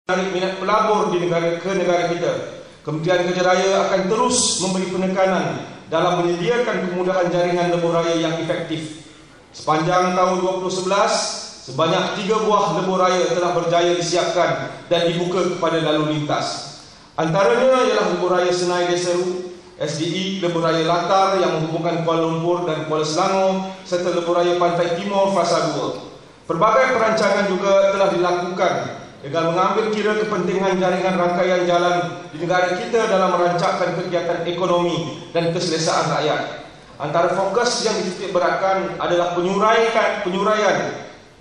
menarik minat pelabur di negara kita. Kementerian Kerja Raya akan terus memberi penekanan dalam menyediakan kemudahan jaringan lebuh raya yang efektif. Sepanjang tahun 2011, sebanyak 3 buah lebuh raya telah berjaya disiapkan dan dibuka kepada lalu lintas. Antaranya ialah lebuh raya Senai Desaru, SDE, lebuh raya Latar yang menghubungkan Kuala Lumpur dan Kuala Selangor, serta lebuh raya Pantai Timur Fasa 2. Pelbagai perancangan juga telah dilakukan dengan mengambil kira kepentingan jaringan rangkaian jalan di negara kita dalam merancangkan kegiatan ekonomi dan keselesaan rakyat. Antara fokus yang dititik beratkan adalah penyuraian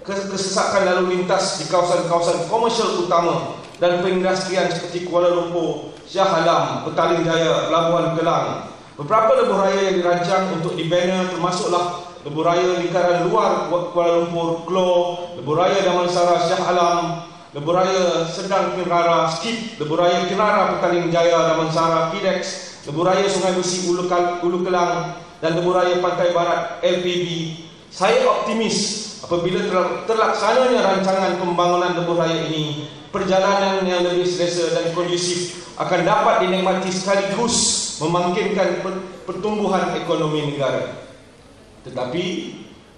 kesesakan lalu lintas di kawasan-kawasan komersial utama dan perindustrian seperti Kuala Lumpur, Shah Alam, Petaling Jaya, Pelabuhan Kelang. Beberapa lebuh raya yang dirancang untuk dibina termasuklah lebuh raya lingkaran luar Kuala Lumpur, Klo, lebuh raya Damansara, Shah Alam, lebuh raya Sedang Kirara, Skip, lebuh raya Kirara, Petaling Jaya, Damansara, Kidex, lebuh raya Sungai Besi, Ulu Kelang, dan lebuh raya Pantai Barat, LPB. Saya optimis apabila terlaksananya rancangan pembangunan lebuh raya ini, perjalanan yang lebih selesa dan kondusif akan dapat dinikmati sekaligus memangkinkan pertumbuhan ekonomi negara. Tetapi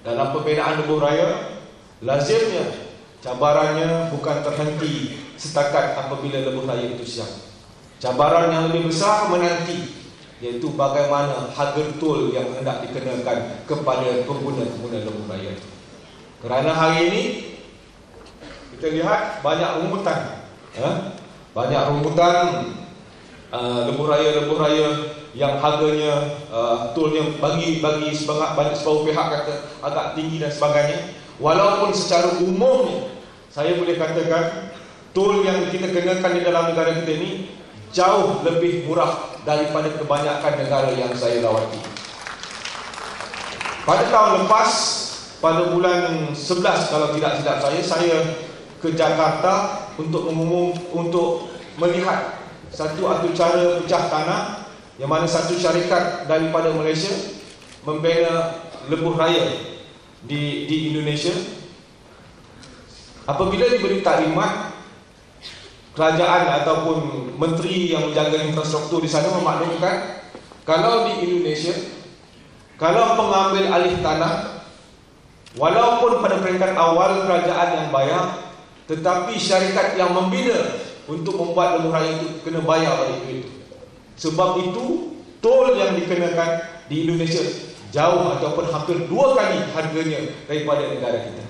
dalam pembinaan lebuh raya, lazimnya cabarannya bukan terhenti setakat apabila lebuh raya itu siap. Cabaran yang lebih besar menanti, iaitu bagaimana harga tol yang hendak dikenakan kepada pengguna-pengguna lebuh raya. Kerana hari ini kita lihat banyak rumputan, banyak rumputan lebuh raya yang harganya tolnya bagi sebahagian pihak kata agak tinggi dan sebagainya. Walaupun secara umumnya saya boleh katakan tol yang kita kenakan di dalam negara kita ini jauh lebih murah daripada kebanyakan negara yang saya lawati. Pada tahun lepas, pada bulan 11 kalau tidak silap saya ke Jakarta untuk melihat satu cara pecah tanah yang mana satu syarikat daripada Malaysia membina lebuh raya di Indonesia. Apabila diberi taklimat, kerajaan ataupun menteri yang menjaga infrastruktur di sana memaklumkan kalau di Indonesia, kalau pengambil alih tanah, walaupun pada peringkat awal kerajaan yang bayar, tetapi syarikat yang membina untuk membuat lebuh raya itu kena bayar pada itu. Sebab itu tol yang dikenakan di Indonesia jauh ataupun hampir 2 kali harganya daripada negara kita.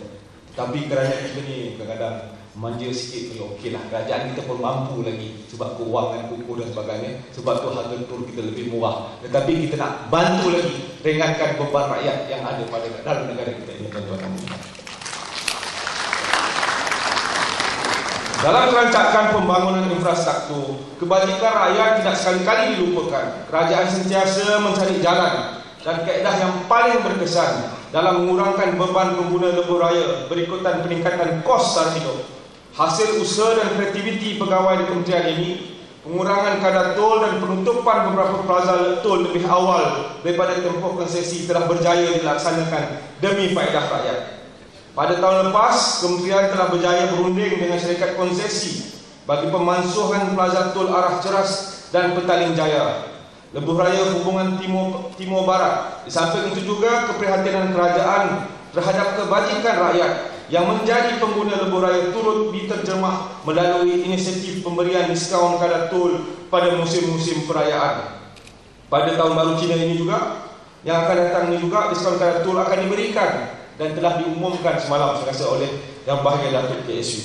Tapi kerana kita ni kadang-kadang manja sikit, okeylah, kerajaan kita pun mampu lagi sebab kewangan kukuh dan sebagainya, sebab tu harga tol kita lebih murah. Tetapi kita nak bantu lagi ringankan beban rakyat yang ada pada dalam negara kita ini, tuan-tuan. Dalam merancangan pembangunan infrastruktur, kebajikan rakyat tidak sekali-kali dilupakan. Kerajaan sentiasa mencari jalan dan kaedah yang paling berkesan dalam mengurangkan beban pengguna lebuh raya berikutan peningkatan kos taraf hidup. Hasil usaha dan kreativiti pegawai di kementerian ini, pengurangan kadar tol dan penutupan beberapa plaza tol lebih awal daripada tempoh konsesi telah berjaya dilaksanakan demi faedah rakyat. Pada tahun lepas, kementerian telah berjaya berunding dengan syarikat konsesi bagi pemansuhan plaza tol arah Ceras dan Petaling Jaya, lebuh raya hubungan Timur Barat. Di samping itu juga keprihatinan kerajaan terhadap kebajikan rakyat yang menjadi pengguna lebuh raya turut diterjemah melalui inisiatif pemberian diskaun kadar tol pada musim-musim perayaan. Pada tahun baru Cina ini juga, yang akan datang ini juga, diskaun kadar tol akan diberikan dan telah diumumkan semalam saya rasa oleh Yang Bahagia Datuk PSU.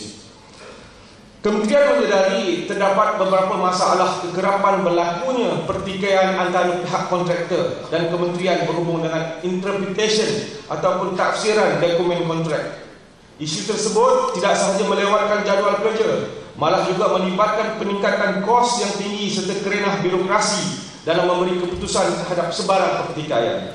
Kementerian menyedari terdapat beberapa masalah kekerapan berlakunya pertikaian antara pihak kontraktor dan kementerian berhubung dengan interpretation ataupun tafsiran dokumen kontrak. Isu tersebut tidak sahaja melewatkan jadual kerja, malah juga melibatkan peningkatan kos yang tinggi serta kerenah birokrasi dalam memberi keputusan terhadap sebarang pertikaian.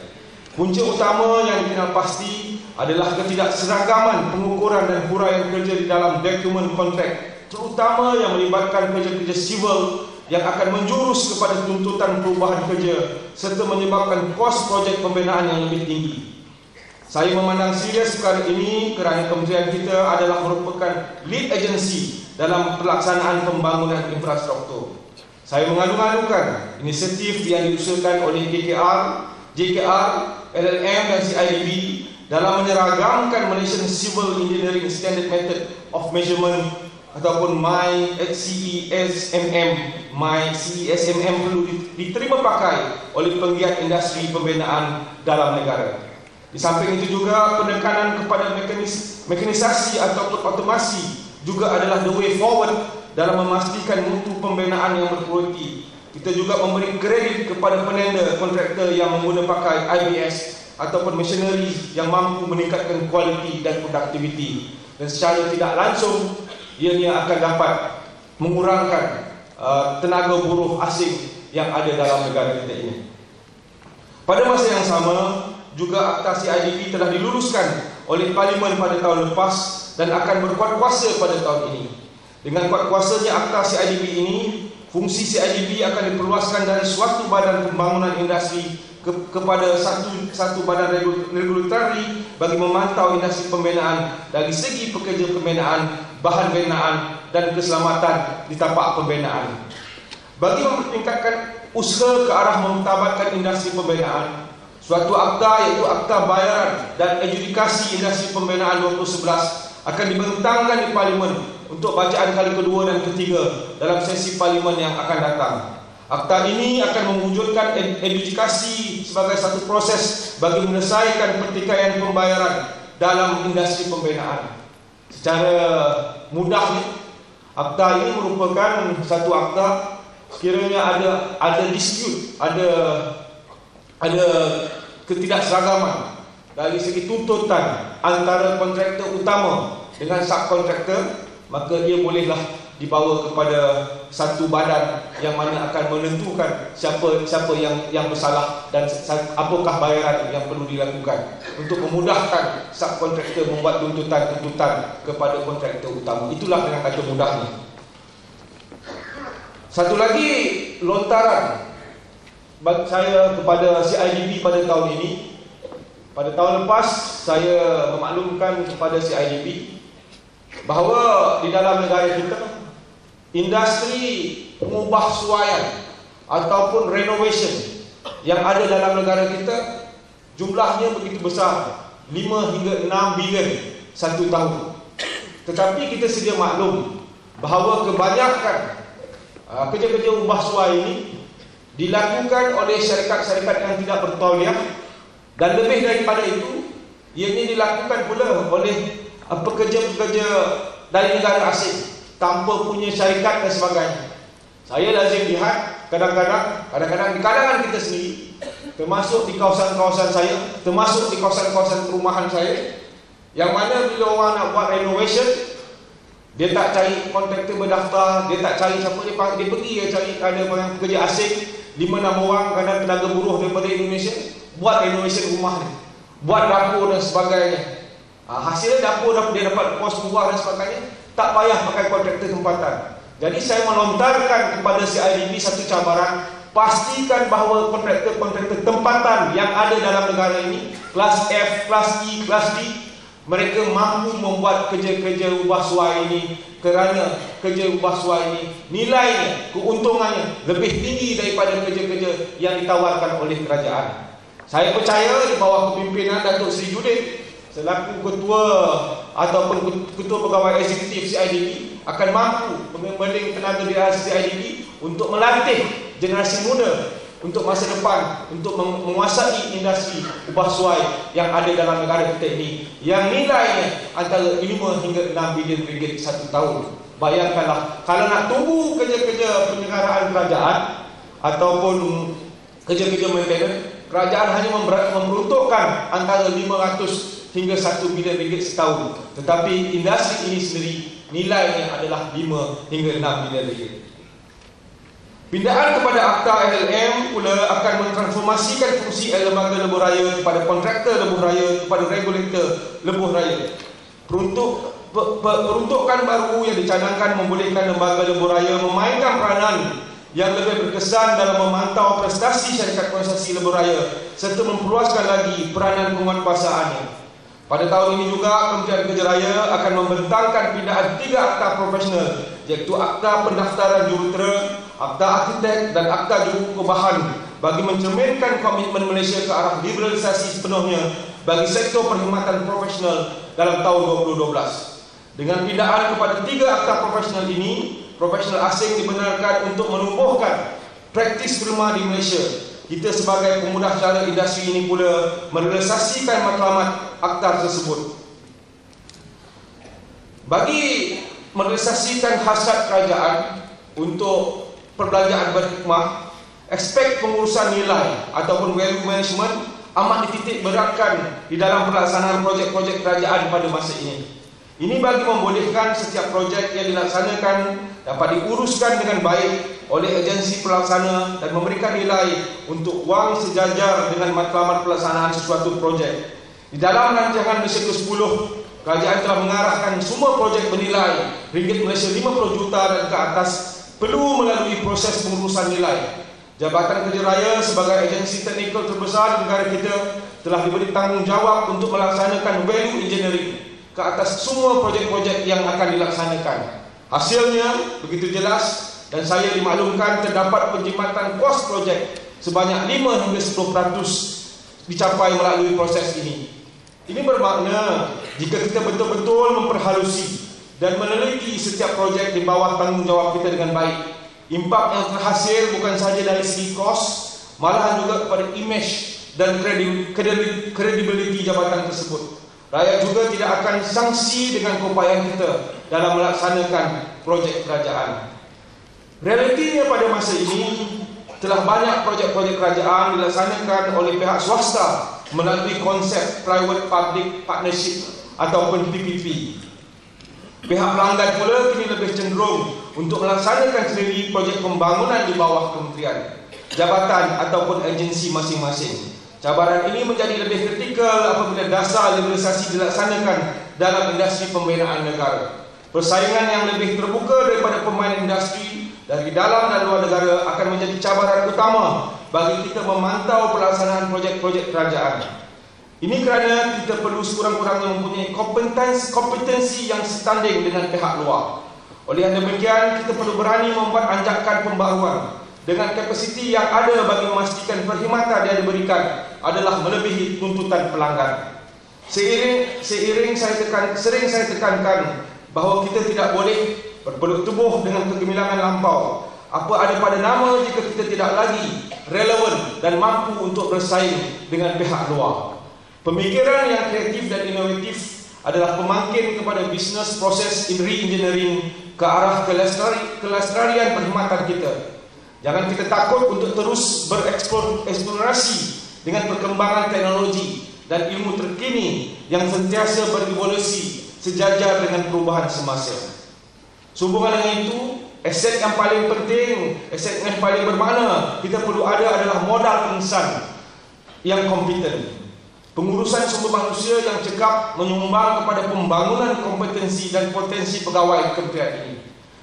Punca utama yang dikenal pasti adalah ketidakseragaman pengukuran dan huraian kerja di dalam dokumen kontrak, terutama yang melibatkan kerja-kerja sivil yang akan menjurus kepada tuntutan perubahan kerja serta menyebabkan kos projek pembinaan yang lebih tinggi. Saya memandang serius perkara ini kerana kementerian kita adalah merupakan lead agency dalam pelaksanaan pembangunan infrastruktur. Saya mengalu-alukan inisiatif yang diusulkan oleh KKR, JKR, LLM dan CIDB dalam menyeragamkan Malaysian Civil Engineering Standard Method of Measurement ataupun MyCESMM perlu diterima pakai oleh penggiat industri pembinaan dalam negara. Di samping itu juga penekanan kepada mekanisasi ataupun otomasi juga adalah the way forward dalam memastikan mutu pembinaan yang berkualiti. Kita juga memberi kredit kepada penenda kontraktor yang mengguna pakai IBS ataupun machinery yang mampu meningkatkan kualiti dan produktiviti. Dan secara tidak langsung, ianya akan dapat mengurangkan tenaga buruh asing yang ada dalam negara kita ini. Pada masa yang sama, juga Akta CIDB telah diluluskan oleh Parlimen pada tahun lepas dan akan berkuat kuasa pada tahun ini. Dengan kuat kuasanya Akta CIDB ini, fungsi CIDB akan diperluaskan dari suatu badan pembangunan industri kepada satu badan regulatori bagi memantau industri pembinaan dari segi pekerja pembinaan, bahan binaan dan keselamatan di tapak pembinaan. Bagi mempertingkatkan usaha ke arah memtabatkan industri pembinaan, suatu akta iaitu Akta Bayaran dan Adjudikasi Industri Pembinaan 2011 akan dibentangkan di Parlimen untuk bacaan kali kedua dan ketiga dalam sesi Parlimen yang akan datang. Akta ini akan mewujudkan adjudikasi sebagai satu proses bagi menyelesaikan pertikaian pembayaran dalam industri pembinaan. Secara mudahnya, akta ini merupakan satu akta sekiranya ada dispute, ada ketidakseragaman dari segi tuntutan antara kontraktor utama dengan subkontraktor, maka dia bolehlah dibawa kepada satu badan yang mana akan menentukan siapa yang bersalah dan apakah bayaran yang perlu dilakukan untuk memudahkan subkontraktor membuat tuntutan-tuntutan kepada kontraktor utama. Itulah dengan kata mudahnya. Satu lagi lontaran bagi saya kepada CIDB pada tahun ini. Pada tahun lepas saya memaklumkan kepada CIDB bahawa di dalam negara kita industri pengubahsuaian ataupun renovation yang ada dalam negara kita jumlahnya begitu besar, 5 hingga 6 bilion satu tahun. Tetapi kita sedia maklum bahawa kebanyakan kerja-kerja ubah suai ini dilakukan oleh syarikat-syarikat yang tidak bertauliah, dan lebih daripada itu, ianya dilakukan pula oleh pekerja-pekerja dari negara asing tanpa punya syarikat dan sebagainya. Saya lazim lihat kadang-kadang di kalangan kita sendiri, termasuk di kawasan-kawasan saya, termasuk di kawasan-kawasan perumahan saya, yang mana bila orang nak buat renovation, dia tak cari kontraktor berdaftar, dia tak cari siapa dia pergi, dia cari ada orang pekerja asing 5-6 orang, kadang tenaga buruh daripada Indonesia, buat renovation rumah dia, buat dapur dan sebagainya. Hasilnya dapur dia dapat pos buah dan sebagainya, tak payah pakai kontraktor tempatan. Jadi saya melontarkan kepada CIDB satu cabaran, pastikan bahawa kontraktor-kontraktor tempatan yang ada dalam negara ini, kelas F, kelas E, kelas D, mereka mampu membuat kerja-kerja ubah suai ini, kerana kerja ubah suai ini nilainya, keuntungannya lebih tinggi daripada kerja-kerja yang ditawarkan oleh kerajaan. Saya percaya di bawah kepimpinan Datuk Seri Judin selaku ketua ataupun ketua pegawai eksekutif CIDB akan mampu membimbing tenaga dirasa CIDB untuk melatih generasi muda untuk masa depan, untuk menguasai industri ubah suai yang ada dalam negara kita ini, yang nilainya antara 5 hingga 6 bilion ringgit satu tahun. Bayangkanlah kalau nak tunggu kerja-kerja penyelenggaraan kerajaan ataupun kerja-kerja maintenance, kerajaan hanya memperuntukkan antara 500 hingga 1 bilion ringgit setahun. Tetapi industri ini sendiri nilainya adalah 5 hingga 6 bilion ringgit. Pindaan kepada Akta LLM pula akan mentransformasikan fungsi lembaga lebuh raya kepada kontraktor lebuh raya, kepada regulator lebuh raya. Peruntukan baru yang dicanangkan membolehkan lembaga lebuh raya memainkan peranan yang lebih berkesan dalam memantau prestasi syarikat konstruksi lebuh raya serta memperluaskan lagi peranan penguatkuasaannya. Pada tahun ini juga Kementerian Kerja Raya akan membentangkan pindaan 3 akta profesional, iaitu Akta Pendaftaran Jurutera, Akta Arkitek dan Akta Juruperubahan bagi mencerminkan komitmen Malaysia ke arah liberalisasi sepenuhnya bagi sektor perkhidmatan profesional dalam tahun 2012. Dengan pindaan kepada 3 akta profesional ini, profesional asing dibenarkan untuk menumbuhkan praktis firma di Malaysia. Kita sebagai pemudah cara industri ini pula merealisasikan matlamat akta tersebut. Bagi merealisasikan hasrat kerajaan untuk perbelanjaan berhikmah, aspek pengurusan nilai ataupun value management amat dititik beratkan di dalam pelaksanaan projek-projek kerajaan pada masa ini. Ini bagi membolehkan setiap projek yang dilaksanakan dapat diuruskan dengan baik oleh agensi pelaksana dan memberikan nilai untuk wang sejajar dengan matlamat pelaksanaan sesuatu projek. Di dalam rancangan Malaysia ke-10, kerajaan telah mengarahkan semua projek bernilai ringgit Malaysia 50 juta dan ke atas perlu melalui proses pengurusan nilai. Jabatan Kerja Raya sebagai agensi teknikal terbesar di negara kita telah diberi tanggungjawab untuk melaksanakan value engineering ke atas semua projek-projek yang akan dilaksanakan. Hasilnya begitu jelas dan saya dimaklumkan terdapat penjimatan kos projek sebanyak 5 hingga 10% dicapai melalui proses ini. Ini bermakna jika kita betul-betul memperhalusi dan meneliti setiap projek di bawah tanggungjawab kita dengan baik, impak yang terhasil bukan sahaja dari segi kos, malahan juga kepada image dan kredibiliti jabatan tersebut. Rakyat juga tidak akan sanksi dengan keupayaan kita dalam melaksanakan projek kerajaan. Realitinya pada masa ini telah banyak projek-projek kerajaan dilaksanakan oleh pihak swasta melalui konsep private public partnership ataupun PPP. Pihak pelanggan pula kini lebih cenderung untuk melaksanakan sendiri projek pembangunan di bawah kementerian, jabatan ataupun agensi masing-masing. Cabaran ini menjadi lebih kritikal apabila dasar liberalisasi dilaksanakan dalam industri pembinaan negara. Persaingan yang lebih terbuka daripada pemain industri dari dalam dan luar negara akan menjadi cabaran utama bagi kita memantau pelaksanaan projek-projek kerajaan. Ini kerana kita perlu sekurang-kurangnya mempunyai kompetensi yang setanding dengan pihak luar. Oleh demikian, kita perlu berani membuat anjakan pembaruan dengan kapasiti yang ada bagi memastikan perkhidmatan yang diberikan adalah melebihi tuntutan pelanggan. Sering saya tekankan bahawa kita tidak boleh berpeluk tubuh dengan kegemilangan lampau. Apa ada pada nama jika kita tidak lagi relevan dan mampu untuk bersaing dengan pihak luar. Pemikiran yang kreatif dan inovatif adalah pemangkin kepada bisnes proses re-engineering ke arah kelestarian perkhidmatan kita. Jangan kita takut untuk terus bereksplorasi dengan perkembangan teknologi dan ilmu terkini yang sentiasa berevolusi sejajar dengan perubahan semasa. Sehubungan dengan itu, aset yang paling penting, aset yang paling bermakna kita perlu ada adalah modal insan yang kompeten. Pengurusan sumber manusia yang cekap menyumbang kepada pembangunan kompetensi dan potensi pegawai kementerian ini.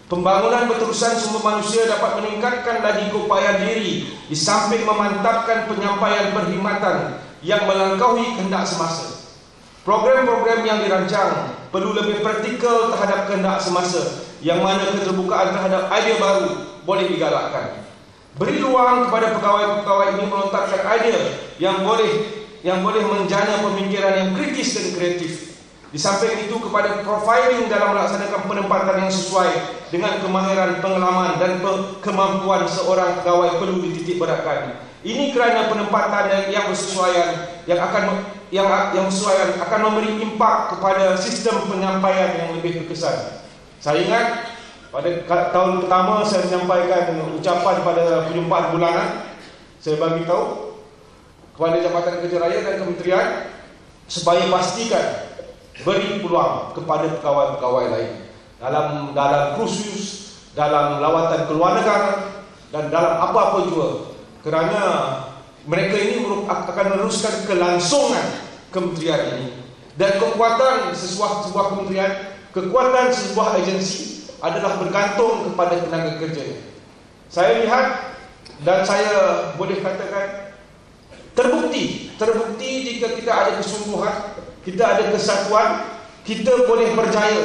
Pembangunan berterusan sumber manusia dapat meningkatkan lagi keupayaan diri di samping memantapkan penyampaian perkhidmatan yang melangkaui kehendak semasa. Program-program yang dirancang perlu lebih praktikal terhadap kehendak semasa, yang mana keterbukaan terhadap idea baru boleh digalakkan. Beri ruang kepada pegawai-pegawai ini melontarkan idea yang boleh menjana pemikiran yang kritis dan kreatif. Di samping itu, kepada profiling dalam melaksanakan penempatan yang sesuai dengan kemahiran, pengalaman dan kemampuan seorang pegawai perlu dititik beratkan. Ini kerana penempatan yang bersesuaian yang sesuai akan memberi impak kepada sistem penyampaian yang lebih berkesan. Saya ingat pada tahun pertama saya menyampaikan ucapan pada perjumpaan bulanan, saya bagi tahu kepada Jabatan Kerja Raya dan Kementerian supaya pastikan beri peluang kepada pegawai-pegawai lain dalam kursus, dalam lawatan ke luar negara dan dalam apa-apa juga, kerana mereka ini akan meneruskan kelangsungan kementerian ini. Dan kekuatan sebuah kementerian, kekuatan sebuah agensi adalah bergantung kepada tenaga kerja. Saya lihat dan saya boleh katakan terbukti jika kita ada kesungguhan, kita ada kesatuan, kita boleh berjaya.